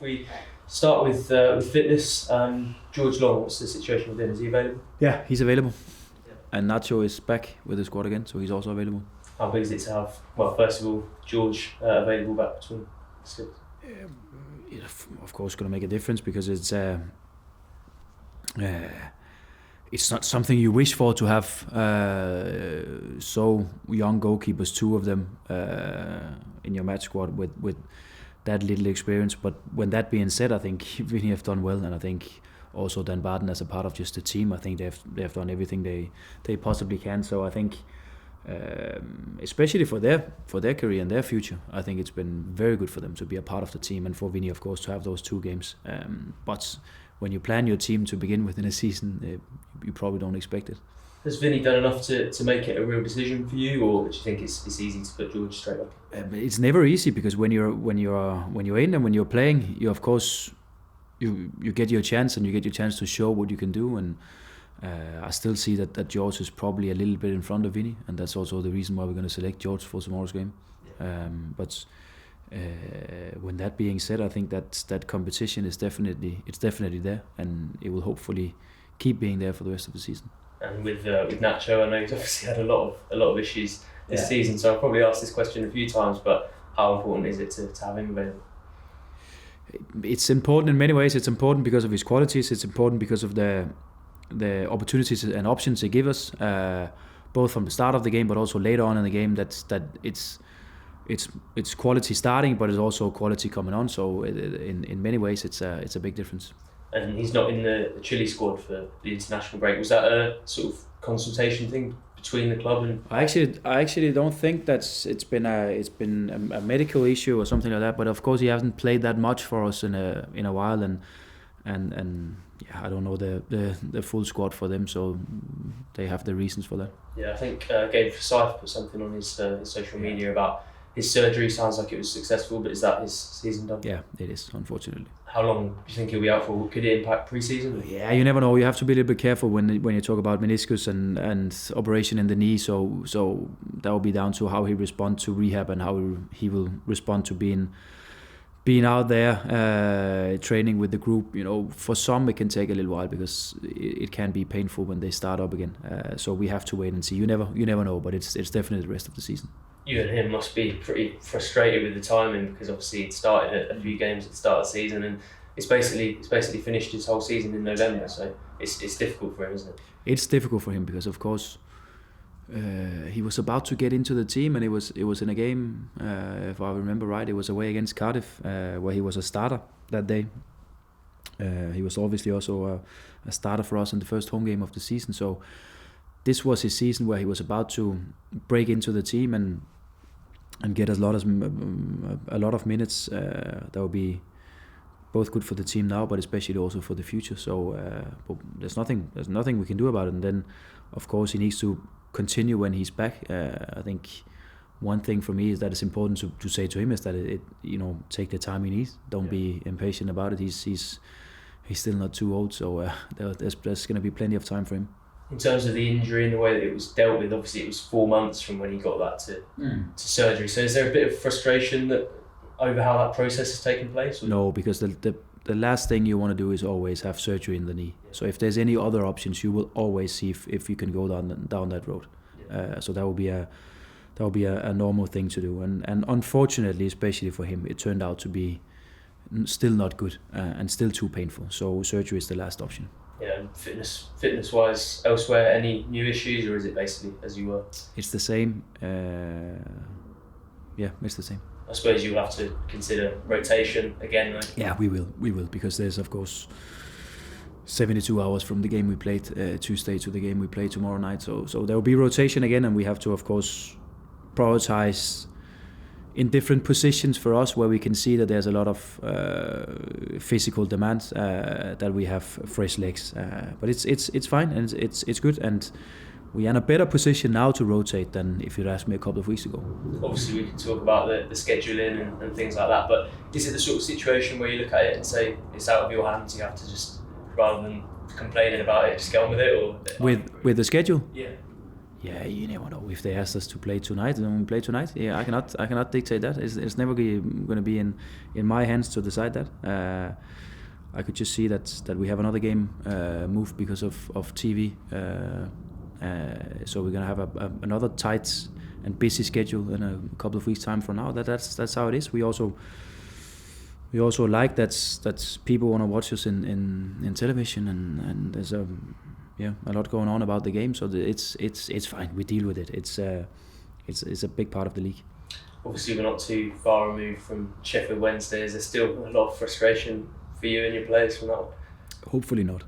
We start with fitness. George Long, what's the situation with him? Is he available? Yeah, he's available. Yeah. And Nacho is back with the squad again, so he's also available. How big is it to have, well, first of all, George available back between skills? Of course, going to make a difference because it's not something you wish for to have so young goalkeepers, two of them in your match squad with that little experience. But when that being said, I think Vinny have done well, and I think also Dan Barton as a part of just the team, I think they have done everything they possibly can. So I think, especially for their career and their future, I think it's been very good for them to be a part of the team, and for Vinny, of course, to have those 2 games. But when you plan your team to begin with in a season, you probably don't expect it. Has Vinny done enough to make it a real decision for you, or do you think it's easy to put George straight up? It's never easy because when you're in and when you're playing, you of course you get your chance, and you get your chance to show what you can do. And I still see that George is probably a little bit in front of Vinny, and that's also the reason why we're going to select George for tomorrow's game. Yeah. But when that being said, I think that competition is definitely there, and it will hopefully keep being there for the rest of the season. And with Nacho, I know he's obviously had a lot of issues this season, so I've probably asked this question a few times, but how important is it to have him available? It's important in many ways. It's important because of his qualities. It's important because of the opportunities and options they give us, both from the start of the game, but also later on in the game. That it's quality starting, but it's also quality coming on. So in many ways, it's a big difference. And he's not in the Chile squad for the international break. Was that a sort of consultation thing between the club and? I actually don't think it's been a medical issue or something like that. But of course, he hasn't played that much for us in a while, and yeah, I don't know the full squad for them, so they have the reasons for that. Yeah, I think Gabe Forsyth put something on his social media about his surgery. Sounds like it was successful, but is that his season done? Yeah, it is, unfortunately. How long do you think he'll be out for? Could it impact pre-season? Yeah, you never know. You have to be a little bit careful when you talk about meniscus and operation in the knee. So that will be down to how he responds to rehab and how he will respond to being out there training with the group. You know, for some it can take a little while because it can be painful when they start up again. So we have to wait and see. You never know, but it's definitely the rest of the season. You and him must be pretty frustrated with the timing because obviously it started a few games at the start of the season, and it's basically finished his whole season in November. So it's difficult for him, isn't it? It's difficult for him because of course he was about to get into the team, and it was in a game, if I remember right, it was away against Cardiff where he was a starter that day. He was obviously also a starter for us in the first home game of the season. So this was his season where he was about to break into the team and get a lot of minutes. That would be both good for the team now, but especially also for the future. So but there's nothing we can do about it. And then, of course, he needs to continue when he's back. I think one thing for me is that it's important to say to him is that it take the time he needs. Don't be impatient about it. He's still not too old, so there's going to be plenty of time for him. In terms of the injury and the way that it was dealt with, obviously it was 4 months from when he got that to surgery. So is there a bit of frustration over how that process has taken place? Or? No, because the last thing you want to do is always have surgery in the knee. Yeah. So if there's any other options, you will always see if you can go down that road. Yeah. So that will be a normal thing to do. And unfortunately, especially for him, it turned out to be still not good and still too painful. So surgery is the last option. Yeah, and fitness-wise, elsewhere, any new issues, or is it basically as you were? It's the same. Yeah, it's the same. I suppose you'll have to consider rotation again, though. Yeah, we will, because there's of course 72 hours from the game we played Tuesday to the game we play tomorrow night. So there will be rotation again, and we have to of course prioritize in different positions for us where we can see that there's a lot of physical demands that we have fresh legs. But it's fine, and it's good, and we are in a better position now to rotate than if you'd asked me a couple of weeks ago. Obviously we can talk about the scheduling and things like that, but is it the sort of situation where you look at it and say it's out of your hands, you have to just, rather than complaining about it, just get on with it? Or with the schedule? Yeah, you never know. If they asked us to play tonight, then we play tonight. Yeah, I cannot dictate that. It's never going to be in my hands to decide that. I could just see that we have another game moved because of TV. So we're going to have another tight and busy schedule in a couple of weeks' time from now. That's how it is. We also like that people want to watch us in television, and there's a lot going on about the game. So it's fine. We deal with it. It's a big part of the league. Obviously, we're not too far removed from Sheffield Wednesday. Is there still a lot of frustration for you and your players from that one? Hopefully not.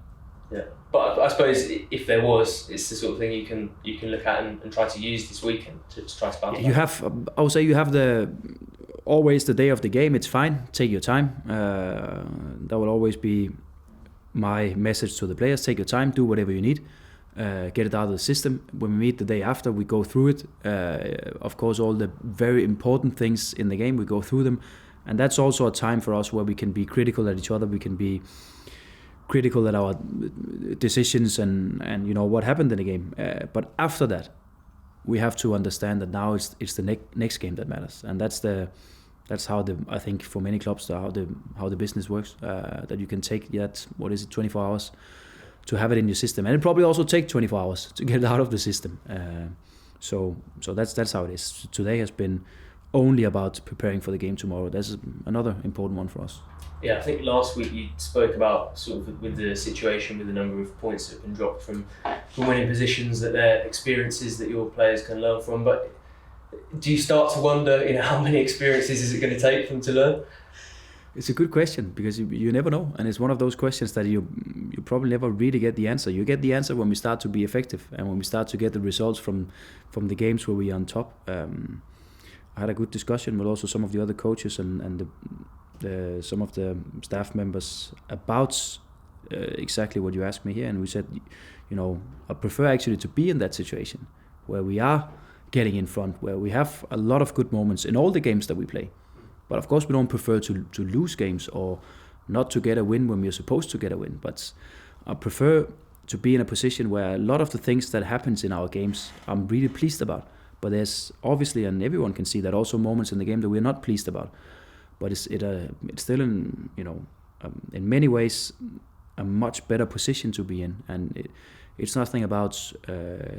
Yeah, but I suppose if there was, it's the sort of thing you can look at and try to use this weekend to try to bounce back. You have, I would say, you have always the day of the game. It's fine. Take your time. That will always be my message to the players. Take your time. Do whatever you need. Get it out of the system. When we meet the day after, we go through it. Of course, all the very important things in the game, we go through them. And that's also a time for us where we can be critical at each other. We can be critical at our decisions and what happened in the game. But after that, we have to understand that now it's the next game that matters, and that's how I think for many clubs how the business works. That you can take that 24 hours to have it in your system, and it probably also take 24 hours to get it out of the system. So that's how it is. Today has been only about preparing for the game tomorrow. That's another important one for us. Yeah, I think last week you spoke about sort of with the situation with the number of points that have been dropped from winning positions, that they're experiences that your players can learn from. But do you start to wonder, how many experiences is it going to take for them to learn? It's a good question, because you never know, and it's one of those questions that you probably never really get the answer. You get the answer when we start to be effective and when we start to get the results from the games where we are on top. I had a good discussion with also some of the other coaches and some of the staff members about exactly what you asked me here, and we said, I prefer actually to be in that situation where we are getting in front, where we have a lot of good moments in all the games that we play. But of course we don't prefer to lose games or not to get a win when we're supposed to get a win. But I prefer to be in a position where a lot of the things that happens in our games I'm really pleased about. But there's obviously, and everyone can see that, also moments in the game that we're not pleased about. But it's still in many ways a much better position to be in, and it's nothing about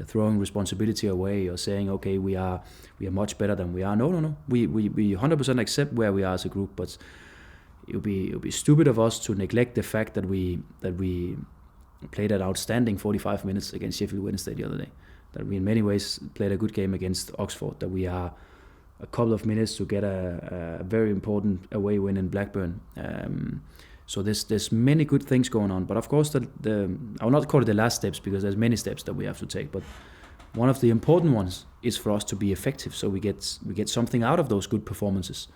throwing responsibility away or saying, okay, we are much better than we are. No. We 100% accept where we are as a group, but it would be stupid of us to neglect the fact that we played an outstanding 45 minutes against Sheffield Wednesday the other day. That we in many ways played a good game against Oxford. That we are a couple of minutes to get a very important away win in Blackburn. So there's many good things going on, but of course I will not call it the last steps, because there's many steps that we have to take. But one of the important ones is for us to be effective, so we get something out of those good performances,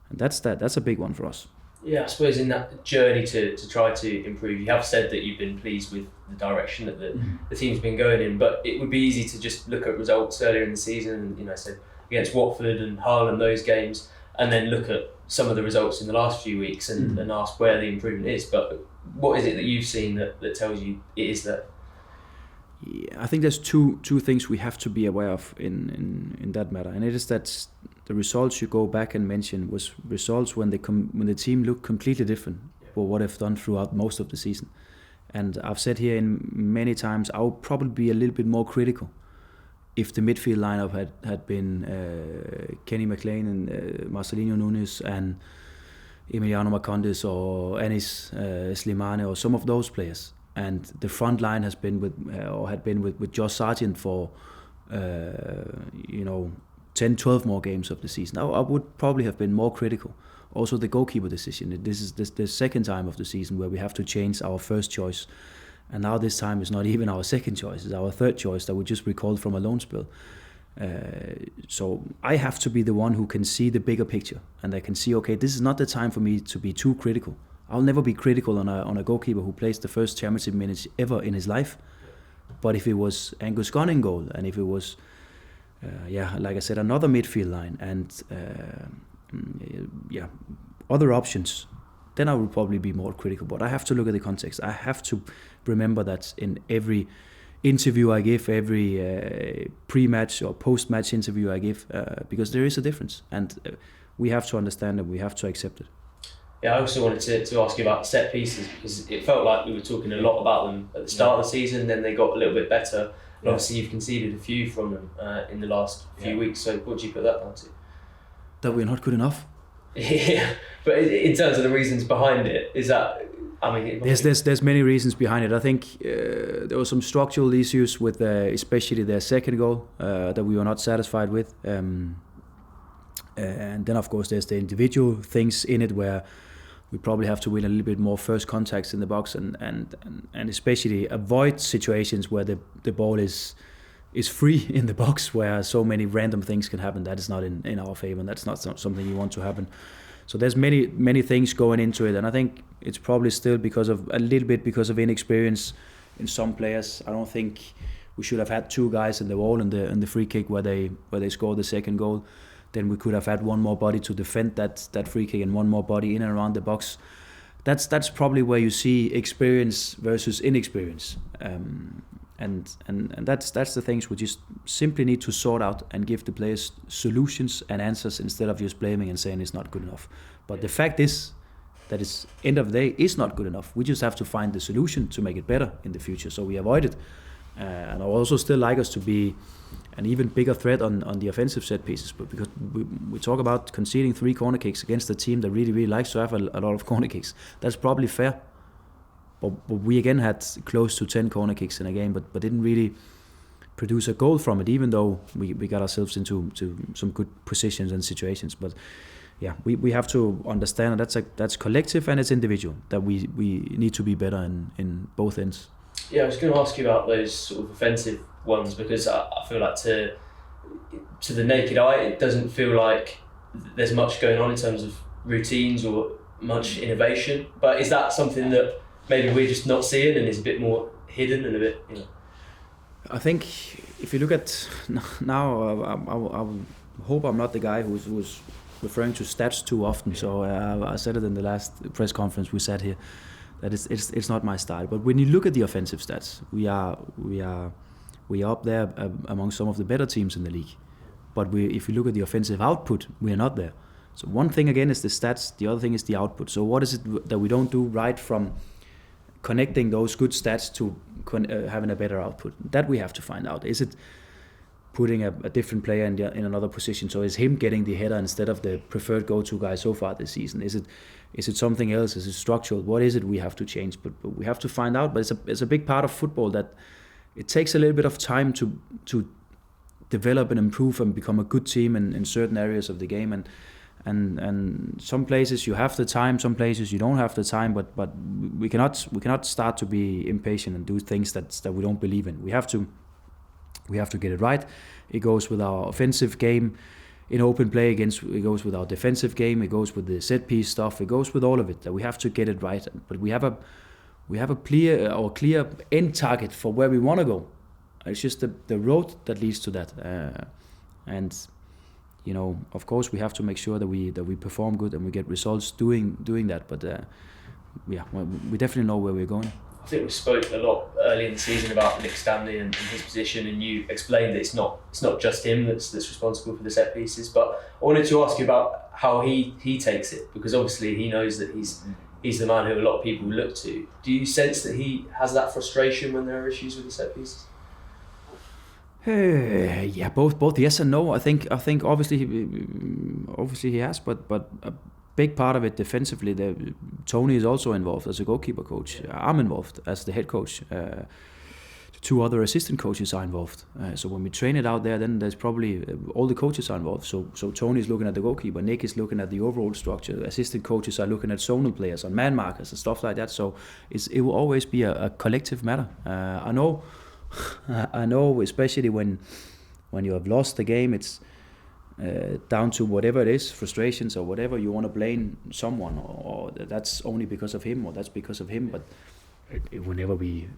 and that's a big one for us. Yeah, I suppose in that journey to try to improve, you have said that you've been pleased with the direction that the team's been going in, but it would be easy to just look at results earlier in the season and said against Watford and Hull and those games, and then look at some of the results in the last few weeks and ask where the improvement is. But what is it that you've seen that tells you it is there? Yeah, I think there's two things we have to be aware of in that matter, and it is that the results you go back and mention was results when the team looked completely different for what they've done throughout most of the season. And I've said here in many times, I would probably be a little bit more critical if the midfield lineup had been Kenny McLean and Marcelino Nunes and Emiliano Marcondes or Anis Slimane or some of those players, and the front line had been with Josh Sargent for 10-12 more games of the season. I would probably have been more critical. Also the goalkeeper decision. This is the second time of the season where we have to change our first choice. And now this time it's not even our second choice, it's our third choice that we just recalled from a loan spell. So I have to be the one who can see the bigger picture, and I can see, okay, this is not the time for me to be too critical. I'll never be critical on a goalkeeper who plays the first championship minutes ever in his life. But if it was Angus Gunn in goal, and if it was, like I said, another midfield line, and other options, then I would probably be more critical. But I have to look at the context. I have to remember that in every interview I give, every pre-match or post-match interview I give, because there is a difference, and we have to understand it, we have to accept it. Yeah, I also wanted to ask you about set pieces, because it felt like we were talking a lot about them at the start of the season, then they got a little bit better, and obviously you've conceded a few from them in the last few weeks, so what do you put that down to? That we're not good enough. Yeah, but in terms of the reasons behind it, is that, I mean... There's many reasons behind it. I think there were some structural issues with especially their second goal that we were not satisfied with. And then of course there's the individual things in it where we probably have to win a little bit more first contacts in the box and especially avoid situations where the ball is free in the box, where so many random things can happen. That is not in our favor, and that's not something you want to happen. So there's many things going into it, and I think it's probably still because of inexperience in some players. I don't think we should have had two guys in the wall in the free kick where they scored the second goal. Then we could have had one more body to defend that free kick and one more body in and around the box. That's probably where you see experience versus inexperience. And that's the things we just simply need to sort out and give the players solutions and answers instead of just blaming and saying it's not good enough. But the fact is that it's end of the day is not good enough. We just have to find the solution to make it better in the future, so we avoid it. And I also still like us to be an even bigger threat on the offensive set pieces, but because we talk about conceding 3 corner kicks against a team that really likes to have a lot of corner kicks. That's probably fair. But we again had close to 10 corner kicks in a game, but didn't really produce a goal from it, even though we got ourselves into some good positions and situations. But yeah, we have to understand that's collective and it's individual, that we need to be better in both ends. Yeah, I was going to ask you about those sort of offensive ones, because I feel like to the naked eye it doesn't feel like there's much going on in terms of routines or much innovation. But is that something that maybe we're just not seeing and is a bit more hidden and a bit, you know? I think if you look at now, I hope I'm not the guy who's referring to stats too often. So I said it in the last press conference we sat here, that it's not my style. But when you look at the offensive stats, we are up there among some of the better teams in the league. But if you look at the offensive output, we are not there. So one thing again is the stats, the other thing is the output. So what is it that we don't do right from connecting those good stats to having a better output? That we have to find out. Is it putting a different player in another position? So is him getting the header instead of the preferred go-to guy so far this season? Is it something else? Is it structural? What is it we have to change? But we have to find out. But it's a big part of football that it takes a little bit of time to develop and improve and become a good team in certain areas of the game. And some places you have the time, some places you don't have the time, but we cannot start to be impatient and do things that we don't believe in. We have to get it right. It goes with our offensive game in open play it goes with our defensive game, it goes with the set piece stuff, it goes with all of it, that we have to get it right. But we have a clear end target for where we want to go. It's just the road that leads to that. And you know, of course, we have to make sure that we perform good and we get results doing that. But we definitely know where we're going. I think we spoke a lot early in the season about Nick Stanley and his position, and you explained that it's not just him that's responsible for the set pieces. But I wanted to ask you about how he takes it, because obviously he knows that he's the man who a lot of people look to. Do you sense that he has that frustration when there are issues with the set pieces? Yeah, both yes and no. I think obviously he has, but a big part of it defensively. Tony is also involved as a goalkeeper coach. I'm involved as the head coach. The 2 other assistant coaches are involved. So when we train it out there, then there's probably all the coaches are involved. So Tony is looking at the goalkeeper, Nick is looking at the overall structure. Assistant coaches are looking at zonal players, on man markers and stuff like that. So it will always be a collective matter. I know, especially when you have lost the game, it's down to whatever it is, frustrations or whatever, you want to blame someone, or that's only because of him, or that's because of him. But it will never be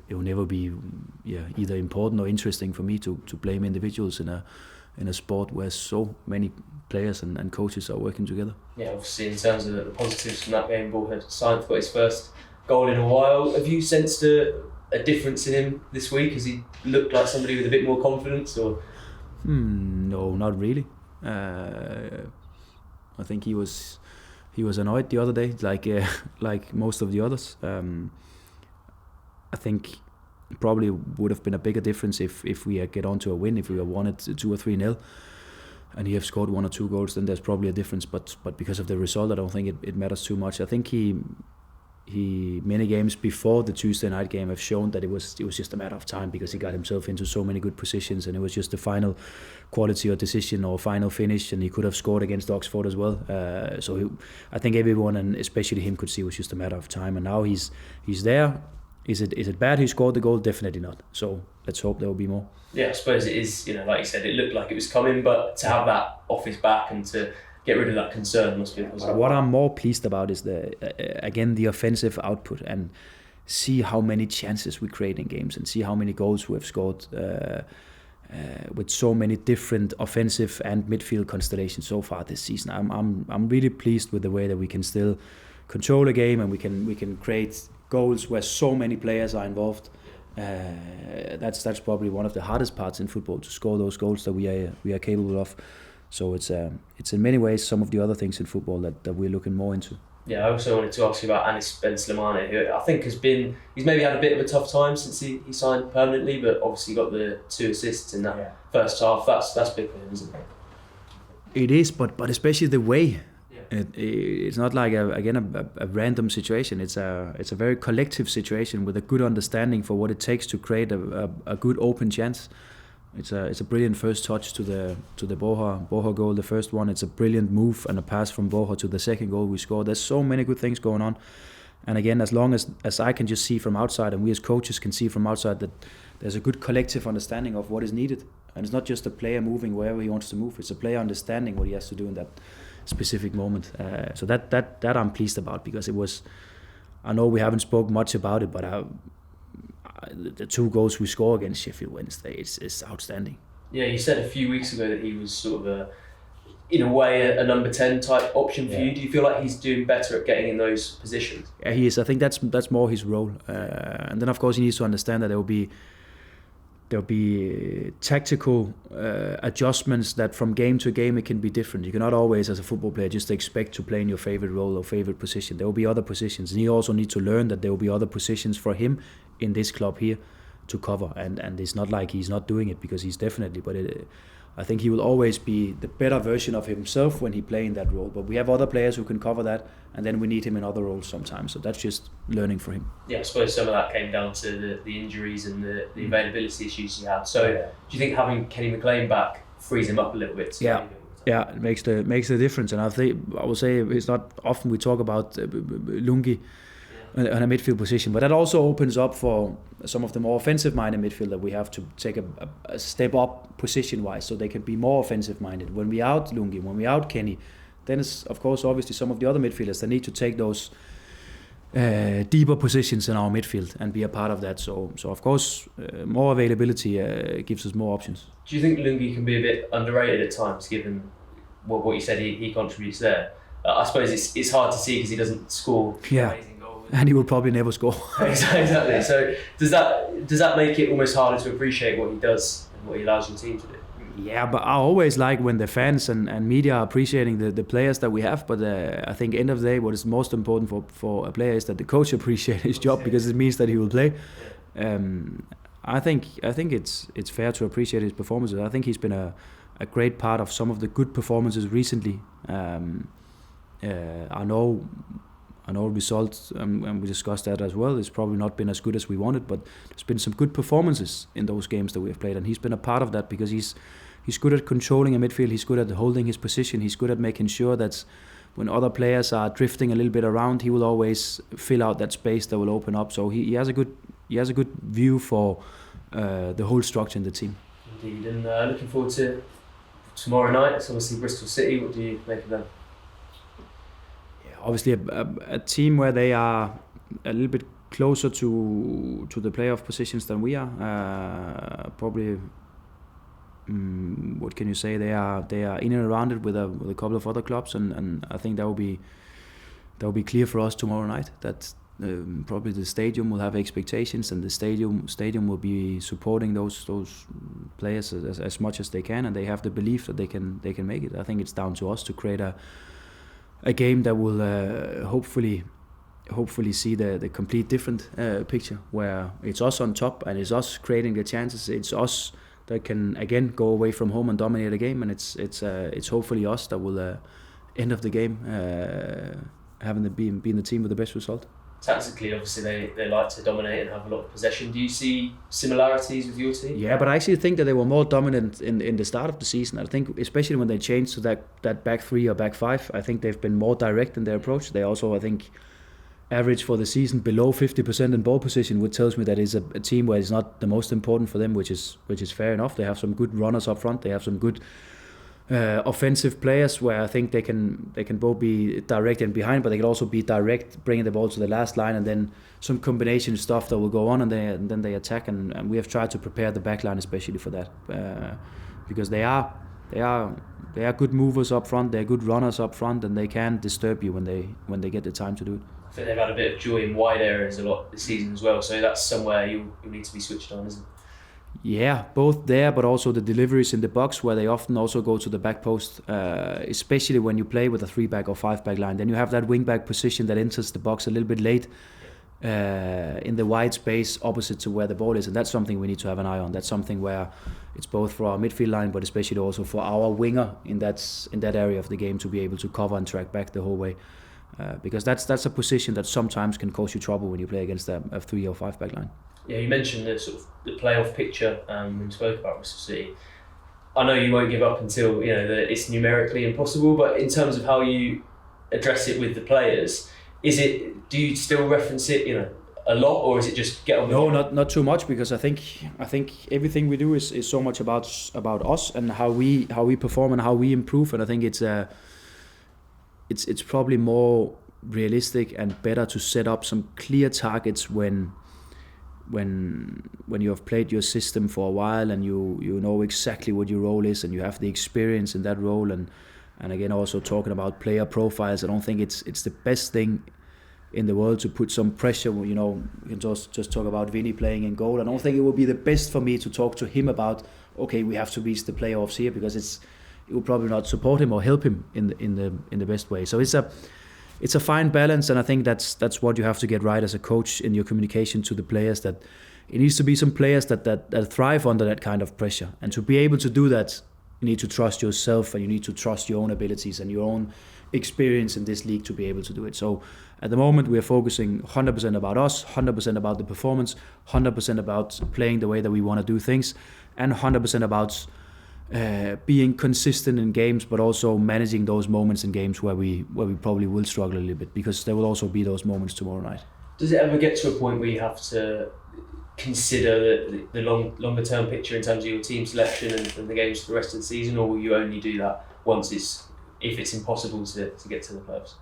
either important or interesting for me to blame individuals in a sport where so many players and coaches are working together. Yeah, obviously in terms of the positives from that game, Ball had Sainz got his first goal in a while. Have you sensed a difference in him this week? Has he looked like somebody with a bit more confidence? Or no, not really. I think he was annoyed the other day, like most of the others. I think probably would have been a bigger difference if we get on to a win, if we had won it 2 or 3-0, and he have scored 1 or 2 goals, then there's probably a difference. But because of the result, I don't think it matters too much. I think he many games before the Tuesday night game have shown that it was just a matter of time, because he got himself into so many good positions, and it was just the final quality or decision or final finish, and he could have scored against Oxford as well. I think everyone, and especially him, could see it was just a matter of time, and now he's there. Is it bad he scored the goal? Definitely not. So let's hope there will be more. Yeah, I suppose it is, like you said, it looked like it was coming, but to have that off his back and to get rid of that concern must be a positive. What I'm more pleased about is the offensive output, and see how many chances we create in games, and see how many goals we have scored with so many different offensive and midfield constellations so far this season. I'm really pleased with the way that we can still control a game, and we can create goals where so many players are involved. That's probably one of the hardest parts in football, to score those goals that we are capable of. So it's in many ways some of the other things in football that we're looking more into. Yeah, I also wanted to ask you about Anis Ben Slimani, who I think he's maybe had a bit of a tough time since he signed permanently, but obviously got the 2 assists in that first half. That's big for him, isn't it? It is, but especially the way. It's not like a random situation. It's a very collective situation with a good understanding for what it takes to create a good open chance. It's a brilliant first touch to the Borja goal, the first one. It's a brilliant move and a pass from Borja to the second goal we scored. There's so many good things going on, and again, as long as I can just see from outside, and we as coaches can see from outside, that there's a good collective understanding of what is needed, and it's not just a player moving wherever he wants to move. It's a player understanding what he has to do in that specific moment. So that I'm pleased about, because it was. I know we haven't spoken much about it, but the 2 goals we score against Sheffield Wednesday, it's outstanding. Yeah, you said a few weeks ago that he was sort of in a way a number 10 type option for you. Do you feel like he's doing better at getting in those positions? Yeah, he is. I think that's more his role. And then of course he needs to understand that there'll be tactical adjustments, that from game to game it can be different. You cannot always, as a football player, just expect to play in your favorite role or favorite position. There will be other positions, and he also needs to learn that there will be other positions for him in this club here to cover. And it's not like he's not doing it, because he's definitely. But I think he will always be the better version of himself when he plays in that role. But we have other players who can cover that, and then we need him in other roles sometimes. So that's just learning for him. Yeah, I suppose some of that came down to the injuries and the availability issues he had. So do you think having Kenny McLean back frees him up a little bit? Yeah, it makes the difference. And I would say it's not often we talk about Lungi on a midfield position, but that also opens up for some of the more offensive-minded midfield that we have to take a step up position-wise, so they can be more offensive-minded. When we out Lungi, when we out Kenny, then it's of course obviously some of the other midfielders that need to take those deeper positions in our midfield and be a part of that. So of course more availability gives us more options. Do you think Lungi can be a bit underrated at times, given what you said he contributes there? I suppose it's hard to see because he doesn't score amazing goals. And he will probably never score. Exactly. So does that make it almost harder to appreciate what he does and what he allows your team to do? Yeah, but I always like when the fans and media are appreciating the players that we have. But I think end of the day, what is most important for a player is that the coach appreciates his job, because it means that he will play. I think it's fair to appreciate his performances. I think he's been a great part of some of the good performances recently. I know results, and we discussed that as well. It's probably not been as good as we wanted, but there's been some good performances in those games that we have played, and he's been a part of that, because he's good at controlling a midfield. He's good at holding his position. He's good at making sure that when other players are drifting a little bit around, he will always fill out that space that will open up. So he has a good view for the whole structure in the team. Indeed, and looking forward to tomorrow night. It's obviously Bristol City. What do you make of them? Obviously a team where they are a little bit closer to the playoff positions than we are. Probably, what can you say? They are in and around it with a couple of other clubs, and I think that will be clear for us tomorrow night. That probably the stadium will have expectations, and the stadium will be supporting those players as much as they can, and they have the belief that they can make it. I think it's down to us to create a game that will hopefully see the complete different picture, where it's us on top and it's us creating the chances. It's us that can again go away from home and dominate a game, and it's hopefully us that will end of the game having being the team with the best result. Tactically, obviously, they like to dominate and have a lot of possession. Do you see similarities with your team? Yeah, but I actually think that they were more dominant in the start of the season. I think especially when they changed to that back three or back five, I think they've been more direct in their approach. They also, I think, average for the season below 50% in ball position, which tells me that it's a team where it's not the most important for them, which is fair enough. They have some good runners up front. They have some good offensive players where I think they can both be direct and behind, but they can also be direct, bringing the ball to the last line, and then some combination stuff that will go on, and then they attack. And we have tried to prepare the back line especially for that, because they are good movers up front. They're good runners up front, and they can disturb you when they get the time to do it. I think they've had a bit of joy in wide areas a lot this season as well, so that's somewhere you need to be switched on, isn't it? Yeah, both there, but also the deliveries in the box, where they often also go to the back post, especially when you play with a 3-back or 5-back line. Then you have that wing-back position that enters the box a little bit late in the wide space opposite to where the ball is, and that's something we need to have an eye on. That's something where it's both for our midfield line, but especially also for our winger in that area of the game to be able to cover and track back the whole way. Because that's a position that sometimes can cause you trouble when you play against a 3 or 5-back line. Yeah, you mentioned the sort of the playoff picture when you spoke about Bristol City. I know you won't give up until it's numerically impossible, but in terms of how you address it with the players, do you still reference it a lot, or is it just get on? No, not too much, because I think everything we do is so much about us and how we perform and how we improve, and I think it's probably more realistic and better to set up some clear targets when you have played your system for a while and you know exactly what your role is and you have the experience in that role, and again also talking about player profiles. I don't think it's the best thing in the world to put some pressure. We can just talk about Vinny playing in goal. I don't think it would be the best for me to talk to him about, okay, we have to reach the playoffs here, because it will probably not support him or help him in the best way. So it's a fine balance, and I think that's what you have to get right as a coach in your communication to the players, that it needs to be some players that thrive under that kind of pressure. And to be able to do that, you need to trust yourself, and you need to trust your own abilities and your own experience in this league to be able to do it. So at the moment we are focusing 100% about us, 100% about the performance, 100% about playing the way that we want to do things, and 100% about being consistent in games, but also managing those moments in games where we probably will struggle a little bit, because there will also be those moments tomorrow night. Does it ever get to a point where you have to consider the longer term picture in terms of your team selection and the games for the rest of the season, or will you only do that once if it's impossible to get to the playoffs?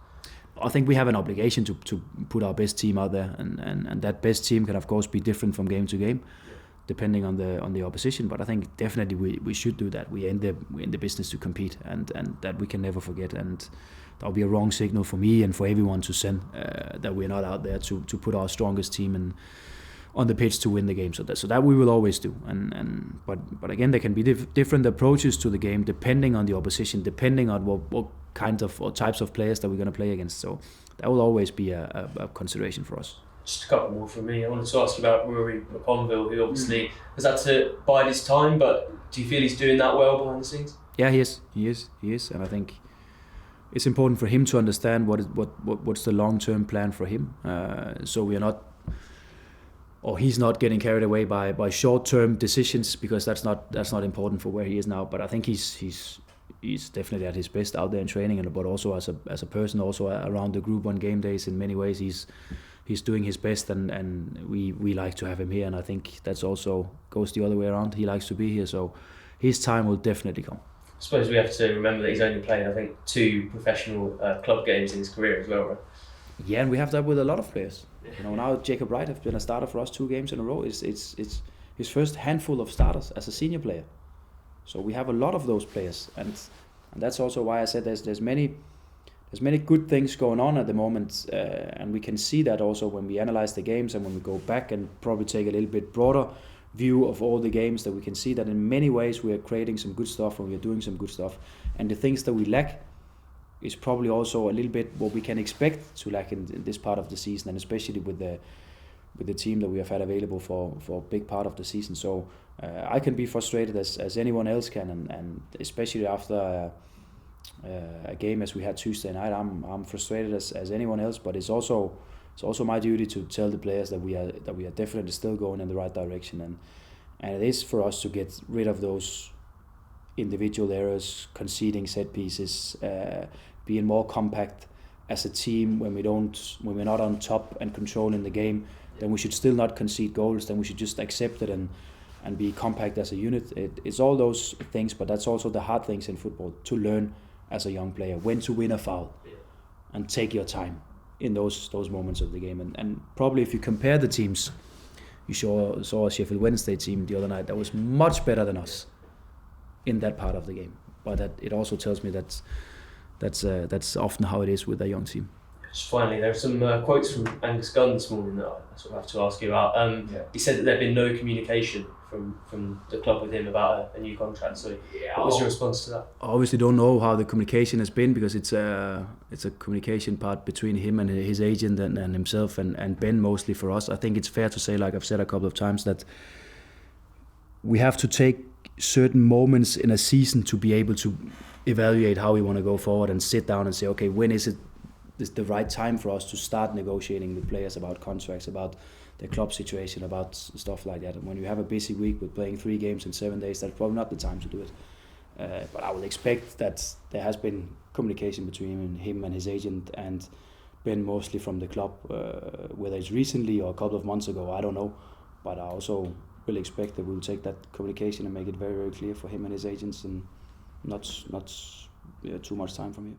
I think we have an obligation to put our best team out there, and that best team can of course be different from game to game, depending on the opposition. But I think definitely we should do that. We're in the business to compete, and that we can never forget. And that would be a wrong signal for me and for everyone to send that we're not out there to put our strongest team on the pitch to win the game. So that we will always do. But again, there can be different approaches to the game depending on the opposition, depending on what kind of or types of players that we're going to play against. So that will always be a consideration for us. Just a couple more from me. I wanted to ask you about Rory McConville, who obviously has had to bide his time, but do you feel he's doing that well behind the scenes? Yeah, he is, and I think it's important for him to understand what's the long-term plan for him. So we are not, or he's not getting carried away by short-term decisions, because that's not important for where he is now. But I think he's definitely at his best out there in training, but also as a person, also around the group on game days. In many ways, he's doing his best, and we like to have him here, and I think that's also goes the other way around. He likes to be here, so his time will definitely come. I suppose we have to remember that he's only played, I think, 2 professional club games in his career as well, right? Yeah, and we have that with a lot of players. Now Jacob Wright has been a starter for us 2 games in a row. It's his first handful of starters as a senior player. So we have a lot of those players, and that's also why I said there's many there's many good things going on at the moment, and we can see that also when we analyze the games and when we go back and probably take a little bit broader view of all the games, that we can see that in many ways we are creating some good stuff and we are doing some good stuff, and the things that we lack is probably also a little bit what we can expect to lack in this part of the season, and especially with the team that we have had available for a big part of the season. So I can be frustrated as anyone else can, and especially after a game as we had Tuesday night, I'm frustrated as anyone else. But it's also my duty to tell the players that we are definitely still going in the right direction, and it is for us to get rid of those individual errors, conceding set pieces, being more compact as a team. When we're not on top and controlling the game, then we should still not concede goals. Then we should just accept it and be compact as a unit. It's all those things, but that's also the hard things in football to learn as a young player, when to win a foul and take your time in those moments of the game. And probably if you compare the teams, you saw a Sheffield Wednesday team the other night that was much better than us in that part of the game. But that it also tells me that's often how it is with a young team. Just finally, there are some quotes from Angus Gunn this morning that I sort of have to ask you about. He said that there had been no communication from the club with him about a new contract. So what was your response to that? I obviously don't know how the communication has been, because it's a communication part between him and his agent and himself and Ben mostly for us. I think it's fair to say, like I've said a couple of times, that we have to take certain moments in a season to be able to evaluate how we want to go forward and sit down and say, okay, when is it the right time for us to start negotiating with players about contracts, about the club situation, about stuff like that. And when you have a busy week with playing 3 games in 7 days, that's probably not the time to do it. But I would expect that there has been communication between him and his agent and Ben mostly from the club, whether it's recently or a couple of months ago, I don't know. But I also will expect that we'll take that communication and make it very, very clear for him and his agents, and not too much time from here.